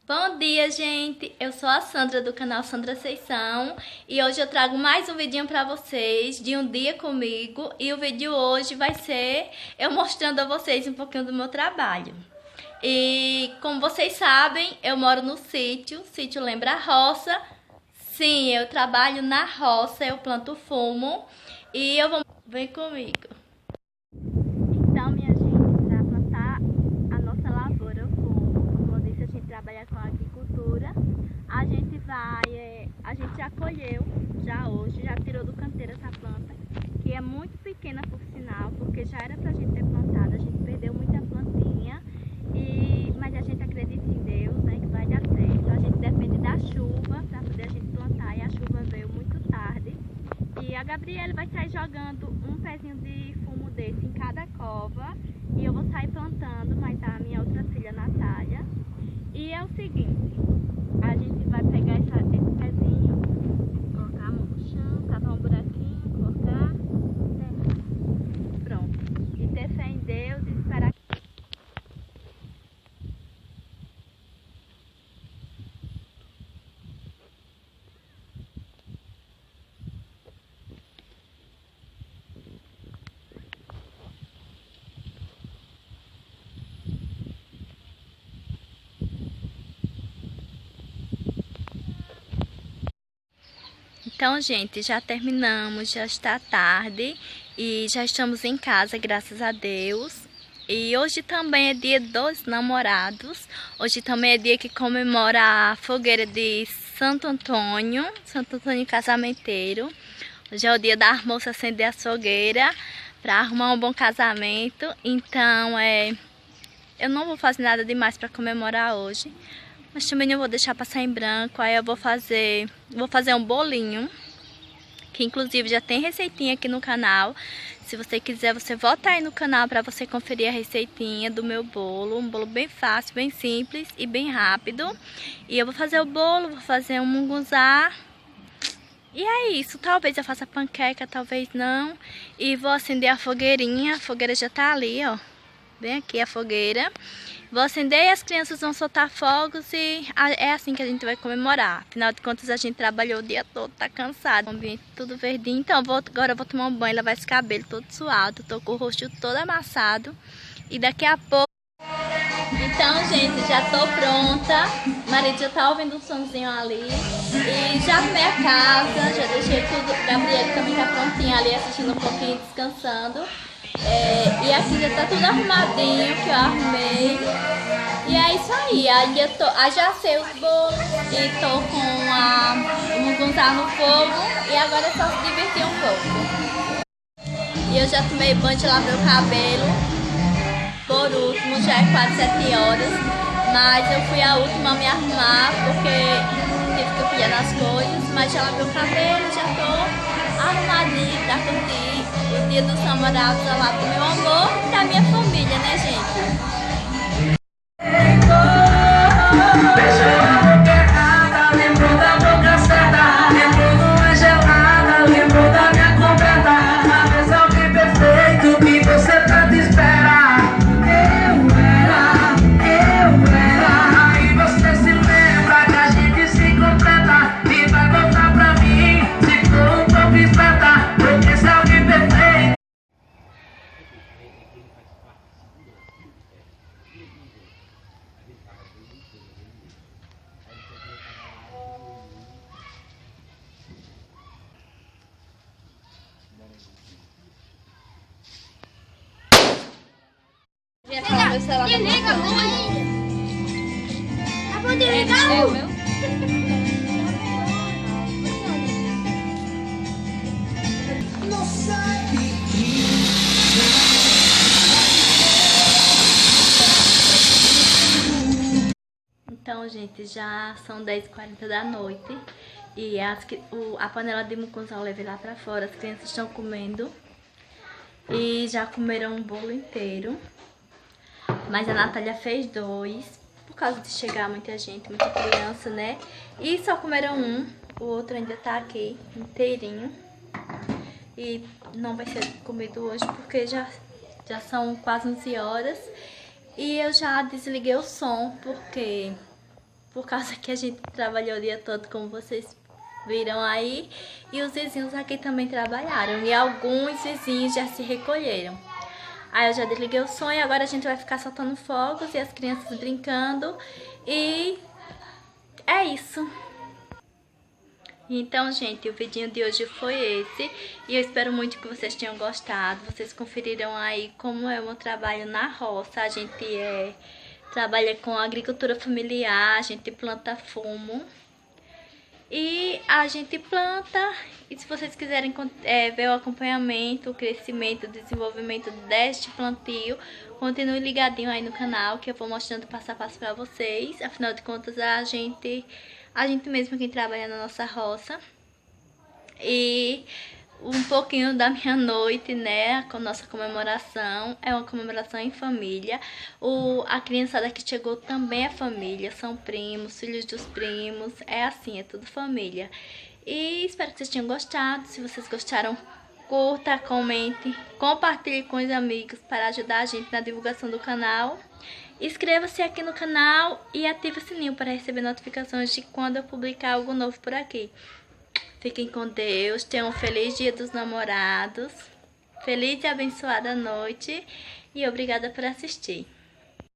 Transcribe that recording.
Bom dia, gente! Eu sou a Sandra do canal Sandra Seição e hoje eu trago mais um vidinho pra vocês de um dia comigo e o vídeo hoje vai ser eu mostrando a vocês um pouquinho do meu trabalho. E como vocês sabem, eu moro no sítio, sítio lembra a roça. Sim, eu trabalho na roça, eu planto fumo e eu vou... Vem comigo! Então, minha gente, para plantar a nossa lavoura, como eu disse, a gente trabalha com agricultura. A gente já colheu, já hoje, já tirou do canteiro essa planta, que é muito pequena por sinal, porque já era pra gente ter plantado, a gente perdeu muita plantinha, mas a gente acredita em Deus, né, que vai dar certo. A gente depende da chuva para poder a gente plantar e a chuva veio muito tarde. E a Gabriela vai sair jogando um pezinho de fumo desse em cada cova e eu vou sair plantando, mas a minha outra filha, Natália. E é o seguinte, a gente vai pegar esse pezinho, colocar a mão no chão, cavar um buraquinho, colocar, pronto. E ter fé em Deus e esperar. Então, gente, já terminamos, já está tarde e já estamos em casa, graças a Deus. E hoje também é dia dos namorados. Hoje também é dia que comemora a fogueira de Santo Antônio Casamenteiro. Hoje é o dia da moça acender a fogueira para arrumar um bom casamento. Então, eu não vou fazer nada demais para comemorar hoje. Mas também não vou deixar passar em branco, aí eu vou fazer um bolinho, que inclusive já tem receitinha aqui no canal. Se você quiser, você volta aí no canal para você conferir a receitinha do meu bolo. Um bolo bem fácil, bem simples e bem rápido. E eu vou fazer o bolo, vou fazer um mungunzá. E é isso, talvez eu faça panqueca, talvez não. E vou acender a fogueirinha, a fogueira já tá ali, ó. Bem aqui a fogueira. Vou acender e as crianças vão soltar fogos e é assim que a gente vai comemorar. Afinal de contas, a gente trabalhou o dia todo, tá cansado. O ambiente tudo verdinho. Então, agora eu vou tomar um banho, lavar esse cabelo todo suado. Tô com o rosto todo amassado. E daqui a pouco... Então, gente, já tô pronta. O marido já tá ouvindo um sonzinho ali. E já arrumei a casa, já deixei tudo. Gabriela também tá prontinha ali, assistindo um pouquinho, descansando. E aqui já tá tudo arrumadinho, que eu arrumei. E é isso aí, já sei os bolos e tô com o mungunzá no fogo. E agora é só se divertir um pouco. E eu já tomei banho de lavar o cabelo. Por último, já é quase 7 horas. Mas eu fui a última a me arrumar, porque tive que cuidar das coisas. Mas já lavei o cabelo, já tô arrumadinha pra curtir o dia dos namorados lá com meu amor e da minha família, né, gente? Lembrou da boca certa, lembrou de uma gelada, lembrou da minha coberta, a versão que perfeito que você tanto espera. Eu era, aí você se lembra que a gente se completa e vai voltar pra mim, se for um pouco esperta, porque se alguém perfeito. Desliga a luz. Eu vou desligar a luz. Então, gente, já são 10h40 da noite. E a panela de mungunzá eu levei lá pra fora. As crianças estão comendo. E já comeram um bolo inteiro. Mas a Natália fez 2, por causa de chegar muita gente, muita criança, né? E só comeram um, o outro ainda tá aqui, inteirinho. E não vai ser comido hoje, porque já são quase 11 horas. E eu já desliguei o som, porque por causa que a gente trabalhou o dia todo, como vocês viram aí. E os vizinhos aqui também trabalharam. E alguns vizinhos já se recolheram. Aí eu já desliguei o som e agora a gente vai ficar soltando fogos e as crianças brincando. E é isso. Então, gente, o vidinho de hoje foi esse. E eu espero muito que vocês tenham gostado. Vocês conferiram aí como é o meu trabalho na roça. A gente trabalha com agricultura familiar, a gente planta fumo. E a gente planta. E se vocês quiserem ver o acompanhamento, o crescimento, o desenvolvimento deste plantio, continue ligadinho aí no canal, que eu vou mostrando passo a passo pra vocês. Afinal de contas, a gente mesmo quem trabalha na nossa roça. E um pouquinho da minha noite, né, com nossa comemoração. É uma comemoração em família. A criançada que chegou também é família, são primos, filhos dos primos. É assim, é tudo família. E espero que vocês tenham gostado. Se vocês gostaram, curta, comente, compartilhe com os amigos para ajudar a gente na divulgação do canal. Inscreva-se aqui no canal e ative o sininho para receber notificações de quando eu publicar algo novo por aqui. Fiquem com Deus, tenham um feliz Dia dos Namorados, feliz e abençoada noite e obrigada por assistir.